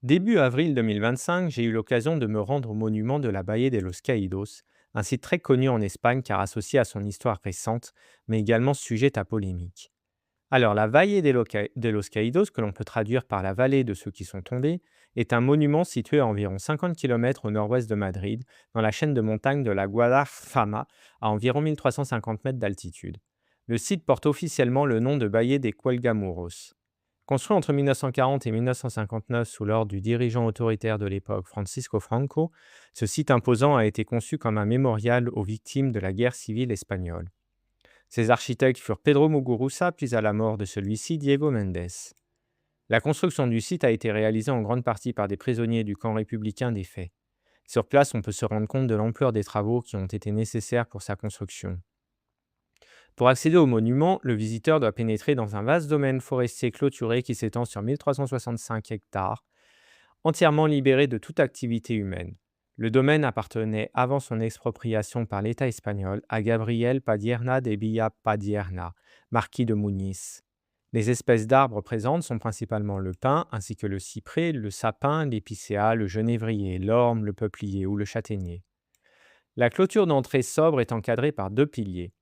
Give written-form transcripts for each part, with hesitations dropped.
Début avril 2025, j'ai eu l'occasion de me rendre au monument de la Baie de los Caídos, un site très connu en Espagne car associé à son histoire récente, mais également sujette à polémique. Alors, la Valle de los Caídos, que l'on peut traduire par la vallée de ceux qui sont tombés, est un monument situé à environ 50 km au nord-ouest de Madrid, dans la chaîne de montagnes de la Guadarrama, à environ 1350 mètres d'altitude. Le site porte officiellement le nom de Valle de Cuelgamuros. Construit entre 1940 et 1959 sous l'ordre du dirigeant autoritaire de l'époque Francisco Franco, ce site imposant a été conçu comme un mémorial aux victimes de la guerre civile espagnole. Ses architectes furent Pedro Muguruza, puis à la mort de celui-ci, Diego Méndez. La construction du site a été réalisée en grande partie par des prisonniers du camp républicain des Faits. Sur place, on peut se rendre compte de l'ampleur des travaux qui ont été nécessaires pour sa construction. Pour accéder au monument, le visiteur doit pénétrer dans un vaste domaine forestier clôturé qui s'étend sur 1365 hectares, entièrement libéré de toute activité humaine. Le domaine appartenait avant son expropriation par l'État espagnol à Gabriel Padierna de Villapadierna, marquis de Muñiz. Les espèces d'arbres présentes sont principalement le pin, ainsi que le cyprès, le sapin, l'épicéa, le genévrier, l'orme, le peuplier ou le châtaignier. La clôture d'entrée sobre est encadrée par deux piliers.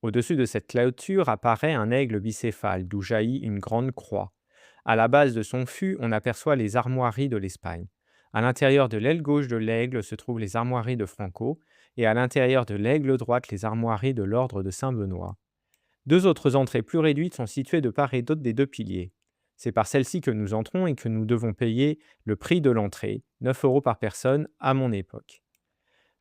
Au-dessus de cette clôture apparaît un aigle bicéphale, d'où jaillit une grande croix. À la base de son fût, on aperçoit les armoiries de l'Espagne. À l'intérieur de l'aile gauche de l'aigle se trouvent les armoiries de Franco, et à l'intérieur de l'aigle droite les armoiries de l'ordre de Saint-Benoît. Deux autres entrées plus réduites sont situées de part et d'autre des deux piliers. C'est par celle-ci que nous entrons et que nous devons payer le prix de l'entrée, 9 € par personne à mon époque.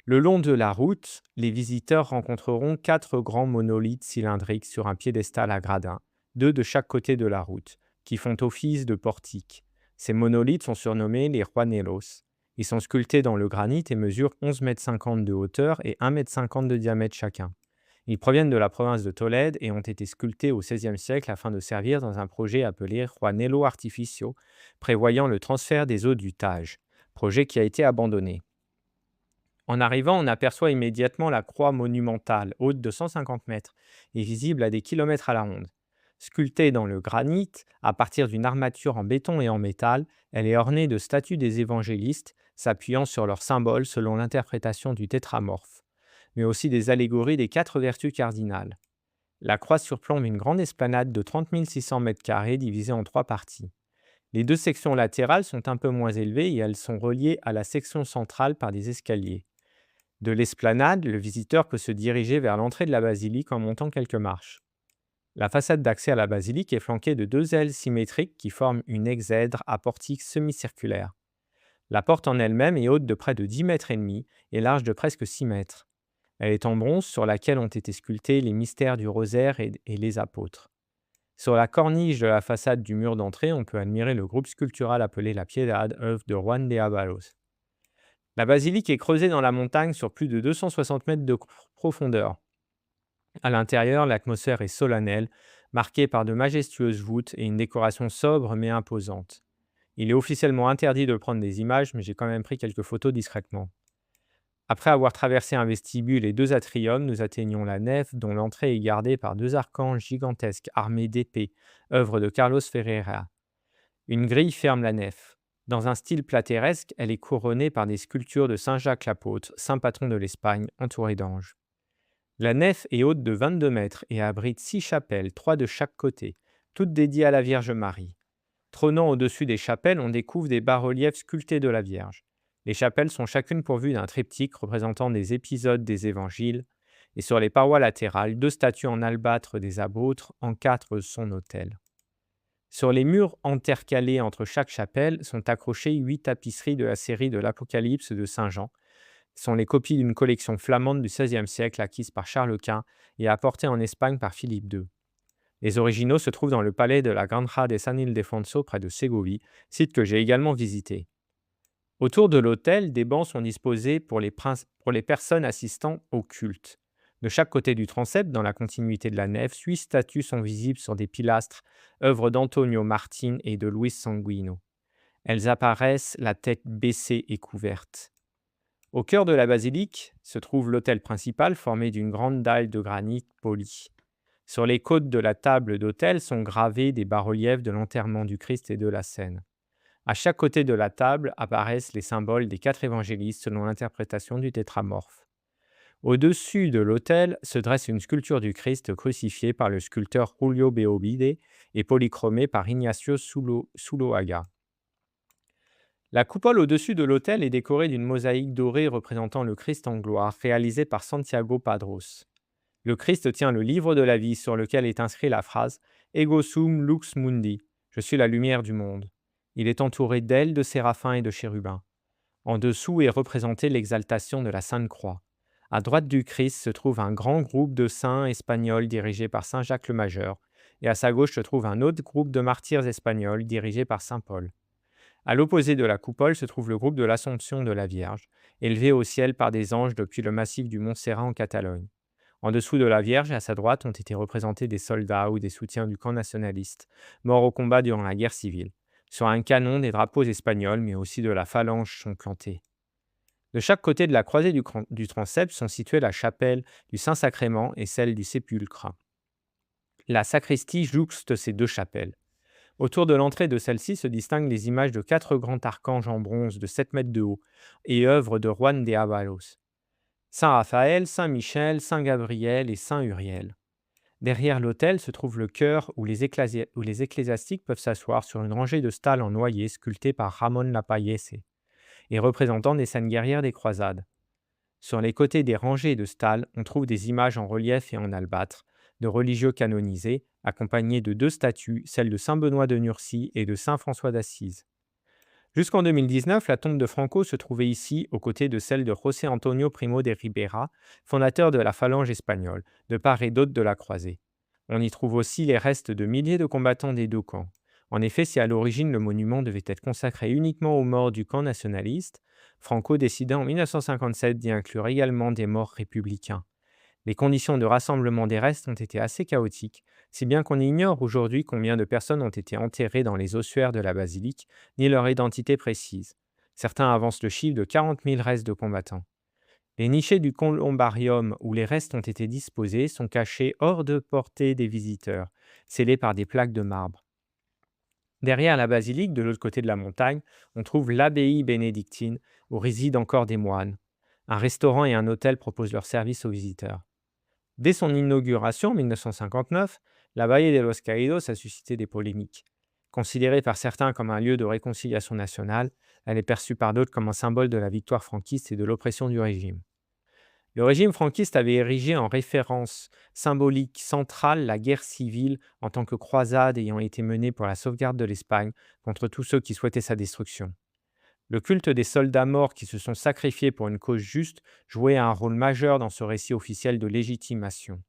Le long de la route, les visiteurs rencontreront quatre grands monolithes cylindriques sur un piédestal à gradins, deux de chaque côté de la route, qui font office de portiques. Ces monolithes sont surnommés les Juaneros. Ils sont sculptés dans le granit et mesurent 11,50 m de hauteur et 1,50 m de diamètre chacun. Ils proviennent de la province de Tolède et ont été sculptés au XVIe siècle afin de servir dans un projet appelé Juanelo Artificio, prévoyant le transfert des eaux du Tage, projet qui a été abandonné. En arrivant, on aperçoit immédiatement la croix monumentale, haute de 150 mètres et visible à des kilomètres à la ronde. Sculptée dans le granit, à partir d'une armature en béton et en métal, elle est ornée de statues des évangélistes, s'appuyant sur leurs symboles selon l'interprétation du tétramorphe, mais aussi des allégories des quatre vertus cardinales. La croix surplombe une grande esplanade de 30 600 mètres carrés divisée en trois parties. Les deux sections latérales sont un peu moins élevées et elles sont reliées à la section centrale par des escaliers. De l'esplanade, le visiteur peut se diriger vers l'entrée de la basilique en montant quelques marches. La façade d'accès à la basilique est flanquée de deux ailes symétriques qui forment une exèdre à portique semi-circulaire. La porte en elle-même est haute de près de 10 mètres et demi et large de presque 6 mètres. Elle est en bronze sur laquelle ont été sculptés les mystères du rosaire et les apôtres. Sur la corniche de la façade du mur d'entrée, on peut admirer le groupe sculptural appelé la Piedad, œuvre de Juan de Ábalos. La basilique est creusée dans la montagne sur plus de 260 mètres de profondeur. À l'intérieur, l'atmosphère est solennelle, marquée par de majestueuses voûtes et une décoration sobre mais imposante. Il est officiellement interdit de prendre des images, mais j'ai quand même pris quelques photos discrètement. Après avoir traversé un vestibule et deux atriums, nous atteignons la nef dont l'entrée est gardée par deux archanges gigantesques armés d'épées, œuvre de Carlos Ferreira. Une grille ferme la nef. Dans un style platéresque, elle est couronnée par des sculptures de Saint Jacques l'apôtre, saint patron de l'Espagne, entouré d'anges. La nef est haute de 22 mètres et abrite 6 chapelles, 3 de chaque côté, toutes dédiées à la Vierge Marie. Trônant au-dessus des chapelles, on découvre des bas-reliefs sculptés de la Vierge. Les chapelles sont chacune pourvues d'un triptyque représentant des épisodes des évangiles, et sur les parois latérales, deux statues en albâtre des apôtres encadrent son autel. Sur les murs intercalés entre chaque chapelle sont accrochées 8 tapisseries de la série de l'Apocalypse de Saint Jean. Ce sont les copies d'une collection flamande du XVIe siècle acquise par Charles Quint et apportée en Espagne par Philippe II. Les originaux se trouvent dans le palais de la Granja de San Ildefonso près de Ségovie, site que j'ai également visité. Autour de l'autel, des bancs sont disposés pour les personnes assistant au culte. De chaque côté du transept, dans la continuité de la nef, 8 statues sont visibles sur des pilastres, œuvres d'Antonio Martin et de Luis Sanguino. Elles apparaissent la tête baissée et couverte. Au cœur de la basilique se trouve l'autel principal formé d'une grande dalle de granit poli. Sur les côtes de la table d'autel sont gravés des bas-reliefs de l'enterrement du Christ et de la Seine. À chaque côté de la table apparaissent les symboles des quatre évangélistes selon l'interprétation du tétramorphe. Au-dessus de l'autel se dresse une sculpture du Christ crucifié par le sculpteur Julio Beobide et polychromée par Ignacio Zuloaga. La coupole au-dessus de l'autel est décorée d'une mosaïque dorée représentant le Christ en gloire, réalisée par Santiago Padros. Le Christ tient le livre de la vie sur lequel est inscrit la phrase Ego sum lux mundi, je suis la lumière du monde. Il est entouré d'ailes de séraphins et de chérubins. En dessous est représentée l'exaltation de la Sainte Croix. À droite du Christ se trouve un grand groupe de saints espagnols dirigé par Saint Jacques le Majeur, et à sa gauche se trouve un autre groupe de martyrs espagnols dirigé par Saint Paul. À l'opposé de la coupole se trouve le groupe de l'Assomption de la Vierge, élevé au ciel par des anges depuis le massif du Mont Serrat en Catalogne. En dessous de la Vierge, à sa droite, ont été représentés des soldats ou des soutiens du camp nationaliste, morts au combat durant la guerre civile. Sur un canon, des drapeaux espagnols, mais aussi de la phalange sont plantés. De chaque côté de la croisée du transept sont situées la chapelle du Saint-Sacrement et celle du Sépulcre. La sacristie jouxte ces deux chapelles. Autour de l'entrée de celle-ci se distinguent les images de quatre grands archanges en bronze de 7 mètres de haut et œuvres de Juan de Avalos. Saint Raphaël, Saint Michel, Saint Gabriel et Saint Uriel. Derrière l'autel se trouve le chœur où les ecclésiastiques peuvent s'asseoir sur une rangée de stalles en noyer sculptées par Ramon Lapallese et représentant des scènes guerrières des croisades. Sur les côtés des rangées de stalles, on trouve des images en relief et en albâtre de religieux canonisés, accompagnés de deux statues, celle de saint Benoît de Nursie et de saint François d'Assise. Jusqu'en 2019, la tombe de Franco se trouvait ici, aux côtés de celle de José Antonio Primo de Rivera, fondateur de la phalange espagnole, de part et d'autre de la croisée. On y trouve aussi les restes de milliers de combattants des deux camps. En effet, si à l'origine le monument devait être consacré uniquement aux morts du camp nationaliste, Franco décida en 1957 d'y inclure également des morts républicains. Les conditions de rassemblement des restes ont été assez chaotiques, si bien qu'on ignore aujourd'hui combien de personnes ont été enterrées dans les ossuaires de la basilique, ni leur identité précise. Certains avancent le chiffre de 40 000 restes de combattants. Les nichées du columbarium où les restes ont été disposés sont cachés hors de portée des visiteurs, scellés par des plaques de marbre. Derrière la basilique, de l'autre côté de la montagne, on trouve l'abbaye bénédictine où résident encore des moines. Un restaurant et un hôtel proposent leurs services aux visiteurs. Dès son inauguration en 1959, la Valle de los Caídos a suscité des polémiques. Considérée par certains comme un lieu de réconciliation nationale, elle est perçue par d'autres comme un symbole de la victoire franquiste et de l'oppression du régime. Le régime franquiste avait érigé en référence symbolique centrale la guerre civile en tant que croisade ayant été menée pour la sauvegarde de l'Espagne contre tous ceux qui souhaitaient sa destruction. Le culte des soldats morts qui se sont sacrifiés pour une cause juste jouait un rôle majeur dans ce récit officiel de légitimation.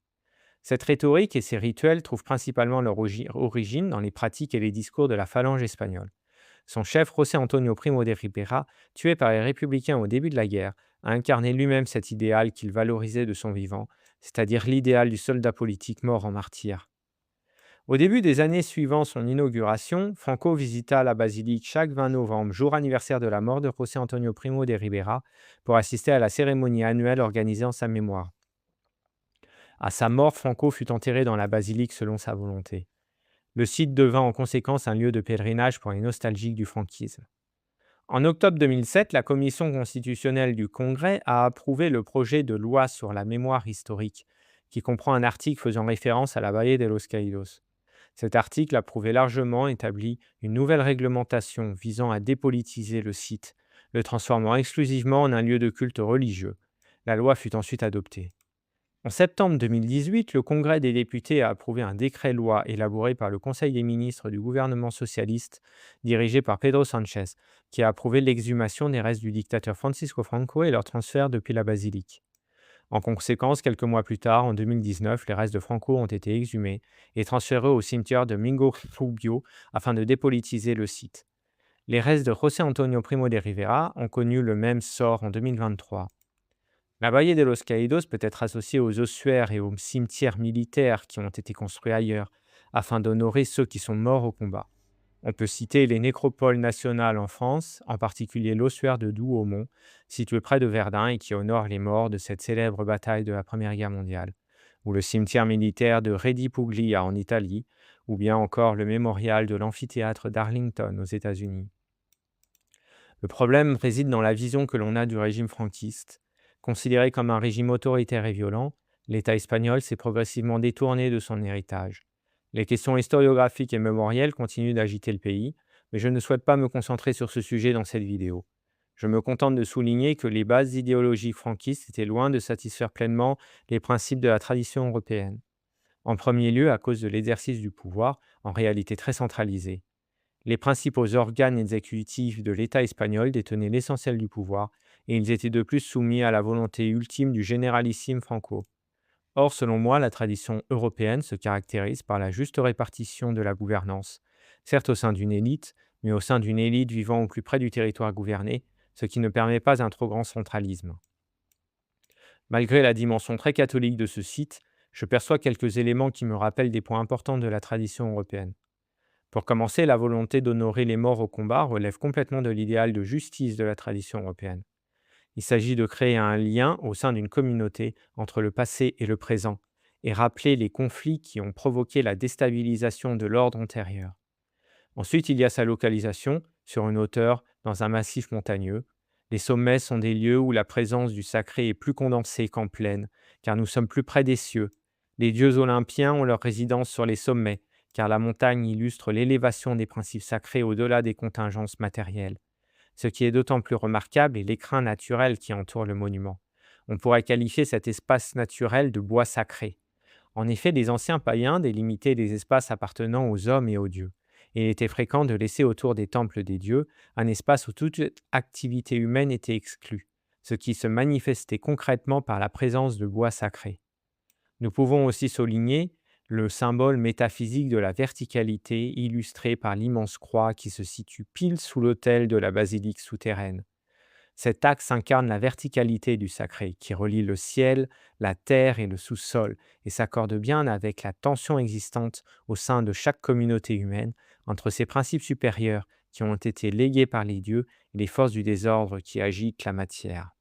Cette rhétorique et ces rituels trouvent principalement leur origine dans les pratiques et les discours de la phalange espagnole. Son chef, José Antonio Primo de Rivera, tué par les républicains au début de la guerre, a incarné lui-même cet idéal qu'il valorisait de son vivant, c'est-à-dire l'idéal du soldat politique mort en martyr. Au début des années suivant son inauguration, Franco visita la basilique chaque 20 novembre, jour anniversaire de la mort de José Antonio Primo de Rivera, pour assister à la cérémonie annuelle organisée en sa mémoire. À sa mort, Franco fut enterré dans la basilique selon sa volonté. Le site devint en conséquence un lieu de pèlerinage pour les nostalgiques du franquisme. En octobre 2007, la Commission constitutionnelle du Congrès a approuvé le projet de loi sur la mémoire historique, qui comprend un article faisant référence à la Valle de los Caídos. Cet article, approuvé largement, établit une nouvelle réglementation visant à dépolitiser le site, le transformant exclusivement en un lieu de culte religieux. La loi fut ensuite adoptée. En septembre 2018, le Congrès des députés a approuvé un décret-loi élaboré par le Conseil des ministres du gouvernement socialiste, dirigé par Pedro Sánchez, qui a approuvé l'exhumation des restes du dictateur Francisco Franco et leur transfert depuis la basilique. En conséquence, quelques mois plus tard, en 2019, les restes de Franco ont été exhumés et transférés au cimetière de Mingo Rubio afin de dépolitiser le site. Les restes de José Antonio Primo de Rivera ont connu le même sort en 2023. La Valle de los Caídos peut être associée aux ossuaires et aux cimetières militaires qui ont été construits ailleurs, afin d'honorer ceux qui sont morts au combat. On peut citer les nécropoles nationales en France, en particulier l'ossuaire de Douaumont, situé près de Verdun et qui honore les morts de cette célèbre bataille de la Première Guerre mondiale, ou le cimetière militaire de Reggio-Puglia en Italie, ou bien encore le mémorial de l'amphithéâtre d'Arlington aux États-Unis. Le problème réside dans la vision que l'on a du régime franquiste. Considéré comme un régime autoritaire et violent, l'État espagnol s'est progressivement détourné de son héritage. Les questions historiographiques et mémorielles continuent d'agiter le pays, mais je ne souhaite pas me concentrer sur ce sujet dans cette vidéo. Je me contente de souligner que les bases idéologiques franquistes étaient loin de satisfaire pleinement les principes de la tradition européenne. En premier lieu, à cause de l'exercice du pouvoir, en réalité très centralisé. Les principaux organes exécutifs de l'État espagnol détenaient l'essentiel du pouvoir, et ils étaient de plus soumis à la volonté ultime du généralissime Franco. Or, selon moi, la tradition européenne se caractérise par la juste répartition de la gouvernance, certes au sein d'une élite, mais au sein d'une élite vivant au plus près du territoire gouverné, ce qui ne permet pas un trop grand centralisme. Malgré la dimension très catholique de ce site, je perçois quelques éléments qui me rappellent des points importants de la tradition européenne. Pour commencer, la volonté d'honorer les morts au combat relève complètement de l'idéal de justice de la tradition européenne. Il s'agit de créer un lien au sein d'une communauté entre le passé et le présent, et rappeler les conflits qui ont provoqué la déstabilisation de l'ordre antérieur. Ensuite, il y a sa localisation, sur une hauteur, dans un massif montagneux. Les sommets sont des lieux où la présence du sacré est plus condensée qu'en plaine, car nous sommes plus près des cieux. Les dieux olympiens ont leur résidence sur les sommets, car la montagne illustre l'élévation des principes sacrés au-delà des contingences matérielles. Ce qui est d'autant plus remarquable est l'écrin naturel qui entoure le monument. On pourrait qualifier cet espace naturel de bois sacré. En effet, les anciens païens délimitaient des espaces appartenant aux hommes et aux dieux. Et il était fréquent de laisser autour des temples des dieux un espace où toute activité humaine était exclue, ce qui se manifestait concrètement par la présence de bois sacré. Nous pouvons aussi souligner le symbole métaphysique de la verticalité illustré par l'immense croix qui se situe pile sous l'autel de la basilique souterraine. Cet axe incarne la verticalité du sacré, qui relie le ciel, la terre et le sous-sol, et s'accorde bien avec la tension existante au sein de chaque communauté humaine entre ces principes supérieurs qui ont été légués par les dieux et les forces du désordre qui agitent la matière.